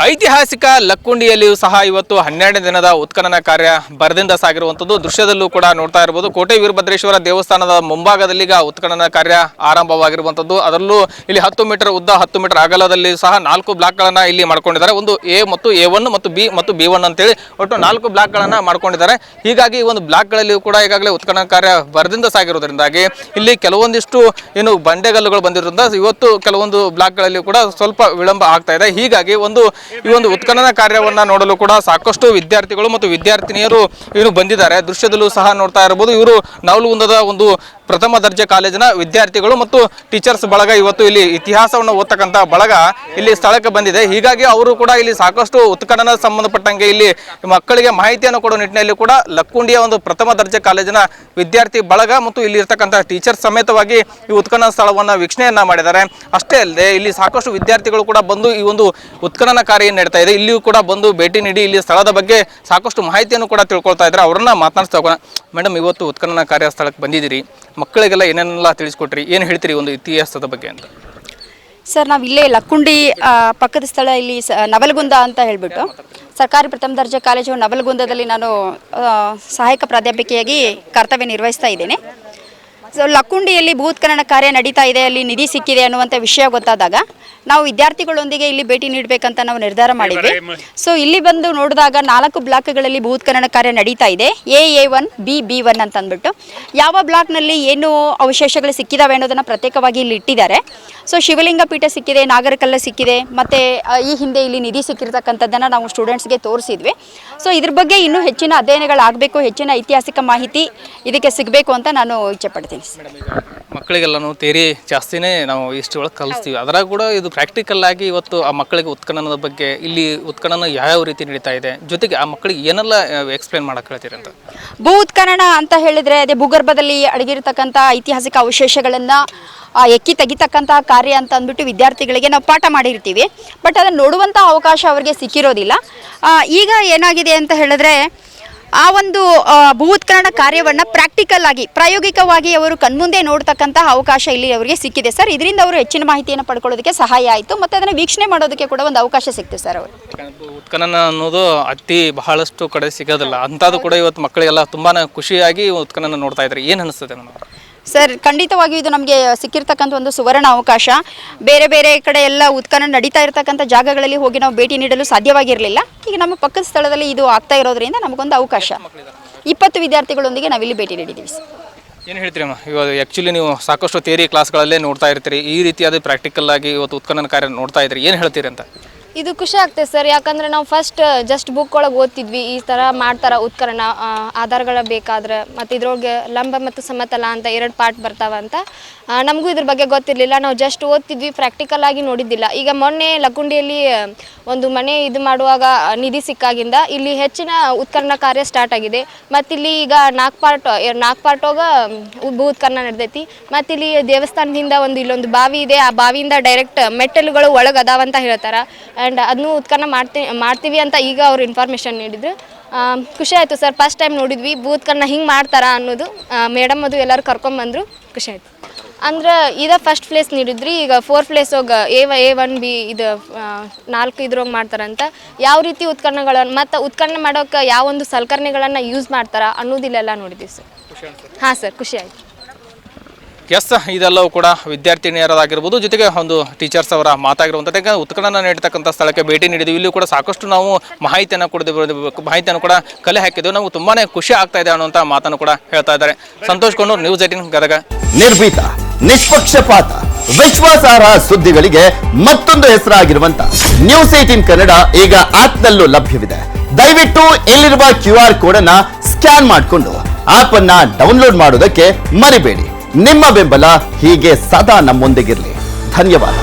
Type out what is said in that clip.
ಐತಿಹಾಸಿಕ ಲಕ್ಕುಂಡಿಯಲ್ಲಿಯೂ ಸಹ ಇವತ್ತು 12ನೇ ದಿನದ ಉತ್ಖನನ ಕಾರ್ಯ ಭರದಿಂದ ಸಾಗಿರುವಂಥದ್ದು ದೃಶ್ಯದಲ್ಲೂ ಕೂಡ ನೋಡ್ತಾ ಇರಬಹುದು. ಕೋಟೆ ವೀರಭದ್ರೇಶ್ವರ ದೇವಸ್ಥಾನದ ಮುಂಭಾಗದಲ್ಲಿ ಈಗ ಉತ್ಖನನ ಕಾರ್ಯ ಆರಂಭವಾಗಿರುವಂಥದ್ದು. ಅದರಲ್ಲೂ ಇಲ್ಲಿ 10 ಮೀಟರ್ ಉದ್ದ 10 ಮೀಟರ್ ಅಗಲದಲ್ಲಿ ಸಹ 4 ಬ್ಲಾಕ್ಗಳನ್ನು ಇಲ್ಲಿ ಮಾಡ್ಕೊಂಡಿದ್ದಾರೆ. ಒಂದು ಎ ಮತ್ತು A1 ಮತ್ತು ಬಿ ಮತ್ತು B1 ಅಂತೇಳಿ ಒಟ್ಟು 4 ಬ್ಲಾಕ್ಗಳನ್ನು ಮಾಡ್ಕೊಂಡಿದ್ದಾರೆ. ಹೀಗಾಗಿ ಈ ಒಂದು ಬ್ಲಾಕ್ಗಳಲ್ಲಿಯೂ ಕೂಡ ಈಗಾಗಲೇ ಉತ್ಖನನ ಕಾರ್ಯ ಭರದಿಂದ ಸಾಗಿರುವುದರಿಂದಾಗಿ ಇಲ್ಲಿ ಕೆಲವೊಂದಿಷ್ಟು ಏನು ಬಂಡೆಗಲ್ಲುಗಳು ಬಂದಿರೋದ್ರಿಂದ ಇವತ್ತು ಕೆಲವೊಂದು ಬ್ಲಾಕ್ಗಳಲ್ಲಿ ಕೂಡ ಸ್ವಲ್ಪ ವಿಳಂಬ ಆಗ್ತಾ ಇದೆ. ಹೀಗಾಗಿ ಈ ಒಂದು ಉತ್ಖನನ ಕಾರ್ಯವನ್ನ ನೋಡಲು ಕೂಡ ಸಾಕಷ್ಟು ವಿದ್ಯಾರ್ಥಿಗಳು ಮತ್ತು ವಿದ್ಯಾರ್ಥಿನಿಯರು ಇವರು ಬಂದಿದ್ದಾರೆ. ದೃಶ್ಯದಲ್ಲೂ ಸಹ ನೋಡ್ತಾ ಇರಬಹುದು. ಇವರು ನವಲಗುಂದದ ಒಂದು ಪ್ರಥಮ ದರ್ಜೆ ಕಾಲೇಜಿನ ವಿದ್ಯಾರ್ಥಿಗಳು ಮತ್ತು ಟೀಚರ್ಸ್ ಬಳಗ ಇವತ್ತು ಇಲ್ಲಿ ಇತಿಹಾಸವನ್ನು ಓದ್ತಕ್ಕಂಥ ಬಳಗ ಇಲ್ಲಿ ಸ್ಥಳಕ್ಕೆ ಬಂದಿದೆ. ಹೀಗಾಗಿ ಅವರು ಕೂಡ ಇಲ್ಲಿ ಸಾಕಷ್ಟು ಉತ್ಖನನ ಸಂಬಂಧಪಟ್ಟಂಗೆ ಇಲ್ಲಿ ಮಕ್ಕಳಿಗೆ ಮಾಹಿತಿಯನ್ನು ಕೊಡುವ ನಿಟ್ಟಿನಲ್ಲಿ ಕೂಡ ಲಕ್ಕುಂಡಿಯ ಒಂದು ಪ್ರಥಮ ದರ್ಜೆ ಕಾಲೇಜಿನ ವಿದ್ಯಾರ್ಥಿ ಬಳಗ ಮತ್ತು ಇಲ್ಲಿ ಇರ್ತಕ್ಕಂಥ ಟೀಚರ್ಸ್ ಸಮೇತವಾಗಿ ಈ ಉತ್ಖನನ ಸ್ಥಳವನ್ನು ವೀಕ್ಷಣೆಯನ್ನ ಮಾಡಿದ್ದಾರೆ. ಅಷ್ಟೇ ಅಲ್ಲದೆ ಇಲ್ಲಿ ಸಾಕಷ್ಟು ವಿದ್ಯಾರ್ಥಿಗಳು ಕೂಡ ಬಂದು ಈ ಒಂದು ಉತ್ಖನನ ಕಾರ್ಯ ನಡೀತಾ ಇದೆ. ಇಲ್ಲಿಯೂ ಕೂಡ ಬಂದು ಭೇಟಿ ನೀಡಿ ಇಲ್ಲಿ ಸ್ಥಳದ ಬಗ್ಗೆ ಸಾಕಷ್ಟು ಮಾಹಿತಿಯನ್ನು ಕೂಡ ತಿಳ್ಕೊಳ್ತಾ ಇದ್ದಾರೆ. ಅವರನ್ನ ಮಾತನಾಡ್ತಾ ಹೋಗೋಣ. ಮೇಡಮ್, ಇವತ್ತು ಉತ್ಖನನ ಕಾರ್ಯ ಸ್ಥಳಕ್ಕೆ ಬಂದಿದ್ದೀರಿ, ಮಕ್ಕಳಿಗೆಲ್ಲ ಏನೇನೆಲ್ಲ ತಿಳಿಸ್ಕೊಟ್ರಿ, ಏನು ಹೇಳ್ತೀರಿ ಒಂದು ಇತಿಹಾಸದ ಬಗ್ಗೆ ಅಂತ? ಸರ್, ನಾವು ಇಲ್ಲೇ ಲಕ್ಕುಂಡಿ ಪಕ್ಕದ ಸ್ಥಳ ಇಲ್ಲಿ ನವಲಗುಂದ ಅಂತ ಹೇಳಿಬಿಟ್ಟು ಸರ್ಕಾರಿ ಪ್ರಥಮ ದರ್ಜೆ ಕಾಲೇಜು ನವಲಗುಂದದಲ್ಲಿ ನಾನು ಸಹಾಯಕ ಪ್ರಾಧ್ಯಾಪಕಿಯಾಗಿ ಕರ್ತವ್ಯ ನಿರ್ವಹಿಸ್ತಾ ಇದ್ದೇನೆ. ಸೊ ಲಕ್ಕುಂಡಿಯಲ್ಲಿ ಭೂತ್ಖನನ ಕಾರ್ಯ ನಡೀತಾ ಇದೆ, ಅಲ್ಲಿ ನಿಧಿ ಸಿಕ್ಕಿದೆ ಅನ್ನುವಂಥ ವಿಷಯ ಗೊತ್ತಾದಾಗ ನಾವು ವಿದ್ಯಾರ್ಥಿಗಳೊಂದಿಗೆ ಇಲ್ಲಿ ಭೇಟಿ ನೀಡಬೇಕಂತ ನಾವು ನಿರ್ಧಾರ ಮಾಡಿದ್ವಿ. ಸೊ ಇಲ್ಲಿ ಬಂದು ನೋಡಿದಾಗ 4 ಬ್ಲಾಕ್ಗಳಲ್ಲಿ ಭೂತ್ಖನನ ಕಾರ್ಯ ನಡೀತಾ ಇದೆ. A1 B1 ಅಂತ ಅಂದ್ಬಿಟ್ಟು ಯಾವ ಬ್ಲಾಕ್ನಲ್ಲಿ ಏನು ಅವಶೇಷಗಳು ಸಿಕ್ಕಿದಾವೆ ಅನ್ನೋದನ್ನು ಪ್ರತ್ಯೇಕವಾಗಿ ಇಲ್ಲಿ ಇಟ್ಟಿದ್ದಾರೆ. ಸೊ ಶಿವಲಿಂಗ ಪೀಠ ಸಿಕ್ಕಿದೆ, ನಾಗರಕಲ್ಲ ಸಿಕ್ಕಿದೆ, ಮತ್ತು ಈ ಹಿಂದೆ ಇಲ್ಲಿ ನಿಧಿ ಸಿಕ್ಕಿರ್ತಕ್ಕಂಥದ್ದನ್ನು ನಾವು ಸ್ಟೂಡೆಂಟ್ಸ್ಗೆ ತೋರಿಸಿದ್ವಿ. ಸೊ ಇದ್ರ ಬಗ್ಗೆ ಇನ್ನೂ ಹೆಚ್ಚಿನ ಅಧ್ಯಯನಗಳಾಗಬೇಕು, ಹೆಚ್ಚಿನ ಐತಿಹಾಸಿಕ ಮಾಹಿತಿ ಇದಕ್ಕೆ ಸಿಗಬೇಕು ಅಂತ ನಾನು ಇಚ್ಛೆ ಪಡ್ತೀನಿ. ಮಕ್ಕಳಿಗೆಲ್ಲನೂ ಥಿಯರಿ ಜಾಸ್ತಿನೇ ನಾವು ಇಷ್ಟು ಒಳಗೆ ಕಲಿಸ್ತೀವಿ, ಅದರಾಗ ಕೂಡ ಇದು ಪ್ರಾಕ್ಟಿಕಲ್ ಆಗಿ ಇವತ್ತು ಆ ಮಕ್ಕಳಿಗೆ ಉತ್ಖನನದ ಬಗ್ಗೆ, ಇಲ್ಲಿ ಉತ್ಖನನ ಯಾವ ರೀತಿ ನಡೀತಾ ಇದೆ, ಜೊತೆಗೆ ಆ ಮಕ್ಕಳಿಗೆ ಏನೆಲ್ಲ ಎಕ್ಸ್ಪ್ಲೇನ್ ಮಾಡಕ್ಕೆ ಹೇಳ್ತೀರಿ ಅಂತ? ಭೂ ಉತ್ಖನನ ಅಂತ ಹೇಳಿದ್ರೆ ಅದೇ ಭೂಗರ್ಭದಲ್ಲಿ ಅಡಗಿರ್ತಕ್ಕಂಥ ಐತಿಹಾಸಿಕ ಅವಶೇಷಗಳನ್ನು ಎಕ್ಕಿ ತೆಗಿತಕ್ಕಂಥ ಕಾರ್ಯ ಅಂತ ಅಂದ್ಬಿಟ್ಟು ವಿದ್ಯಾರ್ಥಿಗಳಿಗೆ ನಾವು ಪಾಠ ಮಾಡಿರ್ತೀವಿ. ಬಟ್ ಅದನ್ನು ನೋಡುವಂಥ ಅವಕಾಶ ಅವರಿಗೆ ಸಿಕ್ಕಿರೋದಿಲ್ಲ. ಈಗ ಏನಾಗಿದೆ ಅಂತ ಹೇಳಿದ್ರೆ ಆ ಒಂದು ಭೂ ಉತ್ಖನನ ಕಾರ್ಯವನ್ನು ಪ್ರಾಕ್ಟಿಕಲ್ ಆಗಿ ಪ್ರಾಯೋಗಿಕವಾಗಿ ಅವರು ಕಣ್ಮುಂದೆ ನೋಡ್ತಕ್ಕಂಥ ಅವಕಾಶ ಇಲ್ಲಿ ಅವರಿಗೆ ಸಿಕ್ಕಿದೆ ಸರ್. ಇದರಿಂದ ಅವರು ಹೆಚ್ಚಿನ ಮಾಹಿತಿಯನ್ನು ಪಡ್ಕೊಳ್ಳೋದಕ್ಕೆ ಸಹಾಯ ಆಯಿತು ಮತ್ತು ಅದನ್ನು ವೀಕ್ಷಣೆ ಮಾಡೋದಕ್ಕೆ ಕೂಡ ಒಂದು ಅವಕಾಶ ಸಿಕ್ತು ಸರ್. ಅವರು ಉತ್ಖನನ ಅನ್ನೋದು ಬಹಳಷ್ಟು ಕಡೆ ಸಿಗೋದಿಲ್ಲ, ಅಂಥದ್ದು ಕೂಡ ಇವತ್ತು ಮಕ್ಕಳಿಗೆಲ್ಲ ತುಂಬಾ ಖುಷಿಯಾಗಿ ಉತ್ಖನನ ನೋಡ್ತಾ ಇದ್ದಾರೆ. ಏನು ಅನಿಸ್ತದೆ ನಮಗೆ ಸರ್? ಖಂಡಿತವಾಗಿಯೂ ಇದು ನಮಗೆ ಸಿಕ್ಕಿರ್ತಕ್ಕಂಥ ಒಂದು ಸುವರ್ಣ ಅವಕಾಶ. ಬೇರೆ ಬೇರೆ ಕಡೆ ಎಲ್ಲ ಉತ್ಖನನ ನಡೀತಾ ಇರತಕ್ಕಂಥ ಜಾಗಗಳಲ್ಲಿ ಹೋಗಿ ನಾವು ಭೇಟಿ ನೀಡಲು ಸಾಧ್ಯವಾಗಿರಲಿಲ್ಲ. ಈಗ ನಮ್ಮ ಪಕ್ಕದ ಸ್ಥಳದಲ್ಲಿ ಇದು ಆಗ್ತಾ ಇರೋದ್ರಿಂದ ನಮಗೊಂದು ಅವಕಾಶ. 20 ವಿದ್ಯಾರ್ಥಿಗಳೊಂದಿಗೆ ನಾವಿಲ್ಲಿ ಭೇಟಿ ನೀಡಿದ್ದೀವಿ ಸರ್. ಏನು ಹೇಳ್ತೀರಮ್ಮ? ಇವಾಗ ಆ್ಯಕ್ಚುಲಿ ನೀವು ಸಾಕಷ್ಟು ಥಿಯರಿ ಕ್ಲಾಸ್ಗಳಲ್ಲೇ ನೋಡ್ತಾ ಇರ್ತೀರಿ, ಈ ರೀತಿಯಾದ ಪ್ರಾಕ್ಟಿಕಲ್ ಆಗಿ ಇವತ್ತು ಉತ್ಖನನ ಕಾರ್ಯ ನೋಡ್ತಾ ಇದ್ರಿ, ಏನು ಹೇಳ್ತೀರಿ ಅಂತ? ಇದು ಖುಷಿ ಆಗ್ತದೆ ಸರ್. ಯಾಕಂದರೆ ನಾವು ಫಸ್ಟ್ ಜಸ್ಟ್ ಬುಕ್ ಒಳಗೆ ಓದ್ತಿದ್ವಿ, ಈ ಥರ ಮಾಡ್ತಾರೆ ಉತ್ಖನನ ಆಧಾರಗಳ ಬೇಕಾದ್ರೆ, ಮತ್ತು ಇದ್ರೊಳಗೆ ಲಂಬ ಮತ್ತು ಸಮತಲ ಅಂತ 2 ಪಾರ್ಟ್ ಬರ್ತಾವಂತ. ನಮಗೂ ಇದ್ರ ಬಗ್ಗೆ ಗೊತ್ತಿರಲಿಲ್ಲ, ನಾವು ಜಸ್ಟ್ ಓದ್ತಿದ್ವಿ, ಪ್ರಾಕ್ಟಿಕಲ್ ಆಗಿ ನೋಡಿದ್ದಿಲ್ಲ. ಈಗ ಮೊನ್ನೆ ಲಕ್ಕುಂಡಿಯಲ್ಲಿ ಒಂದು ಮನೆ ಇದು ಮಾಡುವಾಗ ನಿಧಿ ಸಿಕ್ಕಾಗಿಂದ ಇಲ್ಲಿ ಹೆಚ್ಚಿನ ಉತ್ಖನನ ಕಾರ್ಯ ಸ್ಟಾರ್ಟ್ ಆಗಿದೆ. ಮತ್ತು ಇಲ್ಲಿ ಈಗ 4 ಪಾರ್ಟೋಗ ಭೂ ಉತ್ಖನನ ನಡೆದೈತಿ. ಮತ್ತು ಇಲ್ಲಿ ದೇವಸ್ಥಾನದಿಂದ ಇಲ್ಲೊಂದು ಬಾವಿ ಇದೆ, ಆ ಬಾವಿಯಿಂದ ಡೈರೆಕ್ಟ್ ಮೆಟ್ಟಲುಗಳು ಒಳಗೆ ಅದಾವಂತ ಹೇಳ್ತಾರೆ. ಆ್ಯಂಡ್ ಅದನ್ನು ಉತ್ಖನನ ಮಾಡ್ತೀವಿ ಅಂತ ಈಗ ಅವ್ರು ಇನ್ಫಾರ್ಮೇಷನ್ ನೀಡಿದ್ರು. ಖುಷಿ ಆಯಿತು ಸರ್. ಫಸ್ಟ್ ಟೈಮ್ ನೋಡಿದ್ವಿ ಭೂ ಉತ್ಖನನ ಹಿಂಗೆ ಮಾಡ್ತಾರಾ ಅನ್ನೋದು. ಮೇಡಮ್ ಅದು ಎಲ್ಲರೂ ಕರ್ಕೊಂಬಂದರು, ಖುಷಿ ಆಯಿತು. ಅಂದ್ರೆ ಇದು ಫಸ್ಟ್ ಪ್ಲೇಸ್ ನೀಡಿದ್ರಿ, ಈಗ 4th ಪ್ಲೇಸ್ ಹೋಗಿ A1 B ಇದು 4 ಇದ್ರೋಗಿ ಮಾಡ್ತಾರಂತ. ಯಾವ ರೀತಿ ಉತ್ಖನನಗಳನ್ನು ಮತ್ತು ಉತ್ಖನನ ಮಾಡೋಕೆ ಯಾವ ಒಂದು ಸಲಕರಣೆಗಳನ್ನು ಯೂಸ್ ಮಾಡ್ತಾರಾ ಅನ್ನೋದಿಲ್ಲೆಲ್ಲ ನೋಡಿದ್ವಿ ಸರ್. ಹಾಂ ಸರ್, ಖುಷಿ ಆಯಿತು. ಎಸ್, ಇದೆಲ್ಲವೂ ಕೂಡ ವಿದ್ಯಾರ್ಥಿನಿಯರಾಗಿರ್ಬೋದು, ಜೊತೆಗೆ ಒಂದು ಟೀಚರ್ಸ್ ಅವರ ಮಾತಾಗಿರುವಂಥದ್ದು. ಯಾಕಂದರೆ ಉತ್ಖನನ ನೀಡತಕ್ಕಂಥ ಸ್ಥಳಕ್ಕೆ ಭೇಟಿ ನೀಡಿದ್ವಿ, ಇಲ್ಲಿ ಕೂಡ ಸಾಕಷ್ಟು ನಾವು ಮಾಹಿತಿಯನ್ನು ಮಾಹಿತಿಯನ್ನು ಕೂಡ ಕಲೆ ಹಾಕಿದ್ವಿ. ನಾವು ತುಂಬಾ ಖುಷಿ ಆಗ್ತಾ ಇದೆ ಅನ್ನುವಂಥ ಮಾತನ್ನು ಕೂಡ ಹೇಳ್ತಾ ಇದ್ದಾರೆ. ಸಂತೋಷ್ ಕೊಂಡೂರು, ನ್ಯೂಸ್ 18 ಗದಗ. ನಿರ್ಭೀತ, ನಿಷ್ಪಕ್ಷಪಾತ, ವಿಶ್ವಾಸಾರ್ಹ ಸುದ್ದಿಗಳಿಗೆ ಮತ್ತೊಂದು ಹೆಸರಾಗಿರುವಂತ ನ್ಯೂಸ್ 18 ಕನ್ನಡ ಈಗ ಆಪ್ನಲ್ಲೂ ಲಭ್ಯವಿದೆ. ದಯವಿಟ್ಟು ಇಲ್ಲಿರುವ QR ಕೋಡ್ ಅನ್ನ ಸ್ಕ್ಯಾನ್ ಮಾಡಿಕೊಂಡು ಆಪ್ ಅನ್ನ ಡೌನ್ಲೋಡ್ ಮಾಡೋದಕ್ಕೆ ಮರಿಬೇಡಿ. ನಿಮ್ಮ ಬೆಂಬಲ ಹೀಗೆ ಸದಾ ನಮ್ಮೊಂದಿಗಿರಲಿ. ಧನ್ಯವಾದ.